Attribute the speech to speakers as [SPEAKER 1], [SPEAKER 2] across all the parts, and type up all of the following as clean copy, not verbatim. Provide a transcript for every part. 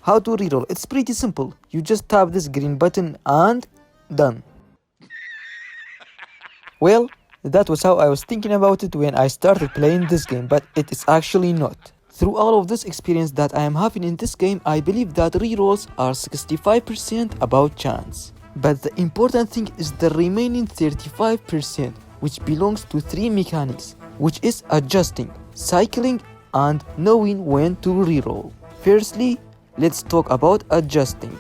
[SPEAKER 1] How to reroll? It's pretty simple. You just tap this green button and done. Well, that was how I was thinking about it when I started playing this game, but it is actually not. Through all of this experience that I am having in this game, I believe that rerolls are 65% about chance. But the important thing is the remaining 35%, which belongs to 3 mechanics, which is adjusting, cycling, and knowing when to reroll. Firstly, let's talk about adjusting.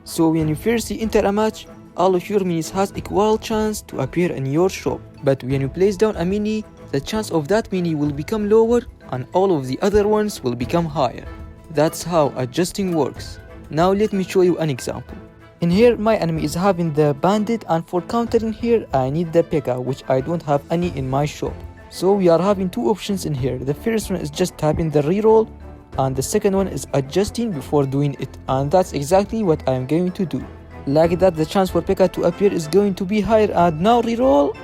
[SPEAKER 1] So when you firstly enter a match, all of your minis has equal chance to appear in your shop. But when you place down a mini, the chance of that mini will become lower and all of the other ones will become higher. That's how adjusting works. Now let me show you an example. In here, my enemy is having the bandit, and for countering here, I need the P.E.K.K.A, which I don't have any in my shop. So we are having 2 options in here. The first one is just tapping the reroll, and the second one is adjusting before doing it, and that's exactly what I am going to do. Like that, the chance for P.E.K.K.A to appear is going to be higher, and now reroll.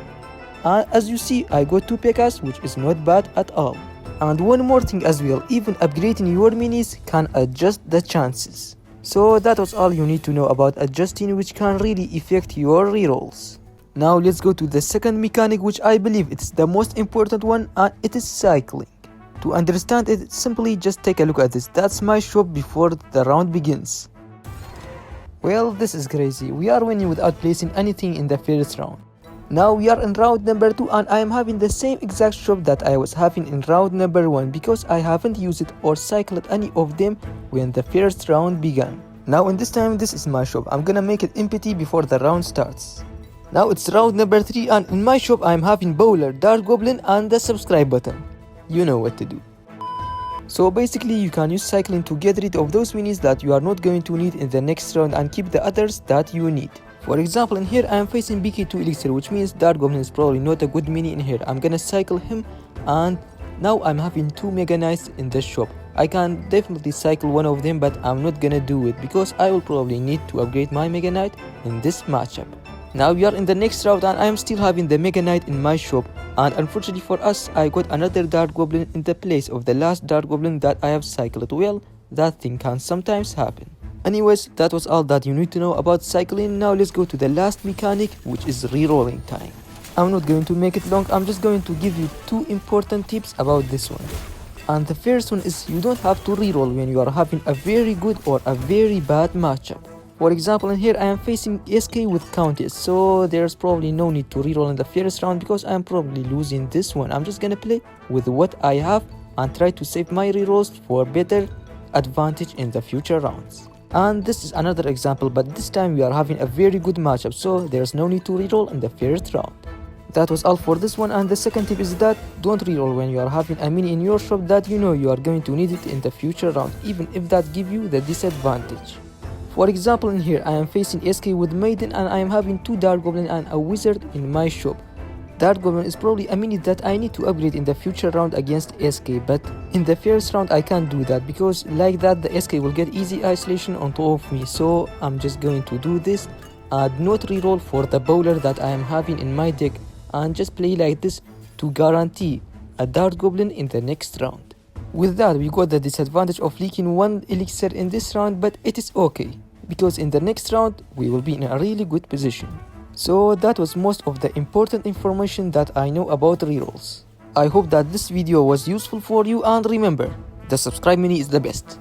[SPEAKER 1] And as you see, I got 2 P.E.K.K.As, which is not bad at all. And one more thing as well, even upgrading your minis can adjust the chances. So that was all you need to know about adjusting, which can really affect your rerolls. Now let's go to the second mechanic, which I believe it's the most important one, and it is cycling. To understand it, simply just take a look at this. That's my shop before the round begins. Well, this is crazy. We are winning without placing anything in the first round. Now we are in round number 2, and I am having the same exact shop that I was having in round number 1 because I haven't used it or cycled any of them when the first round began. Now in this time, this is my shop. I'm gonna make it empty before the round starts. Now it's round number 3, and in my shop I am having Bowler, Dark Goblin, and the subscribe button. You know what to do. So basically you can use cycling to get rid of those minis that you are not going to need in the next round and keep the others that you need. For example, in here I am facing BK2 Elixir, which means Dark Goblin is probably not a good mini in here. I'm gonna cycle him, and now I'm having 2 Mega Knights in the shop. I can definitely cycle one of them, but I'm not gonna do it because I will probably need to upgrade my Mega Knight in this matchup. Now we are in the next round, and I am still having the Mega Knight in my shop, and unfortunately for us, I got another Dark Goblin in the place of the last Dark Goblin that I have cycled. Well, that thing can sometimes happen. Anyways, that was all that you need to know about cycling. Now let's go to the last mechanic, which is rerolling time. I'm not going to make it long, I'm just going to give you 2 important tips about this one. And the first one is you don't have to reroll when you are having a very good or a very bad matchup. For example, in here I am facing SK with Countess, so there's probably no need to reroll in the first round because I'm probably losing this one. I'm just gonna play with what I have and try to save my rerolls for better advantage in the future rounds. And this is another example, but this time we are having a very good matchup, so there's no need to reroll in the first round. That was all for this one, and the second tip is that don't reroll when you are having a mini in your shop that you know you are going to need it in the future round, even if that gives you the disadvantage. For example, in here I am facing SK with Maiden, and I am having 2 Dark Goblin and a Wizard in my shop. Dark Goblin is probably a mini that I need to upgrade in the future round against SK, but in the first round I can't do that because like that the SK will get easy isolation on top of me, so I'm just going to do this and not reroll for the Bowler that I am having in my deck, and just play like this to guarantee a Dark Goblin in the next round. With that, we got the disadvantage of leaking 1 elixir in this round, but it is okay because in the next round we will be in a really good position. So that was most of the important information that I know about rerolls. I hope that this video was useful for you, and remember, the subscribe mini is the best.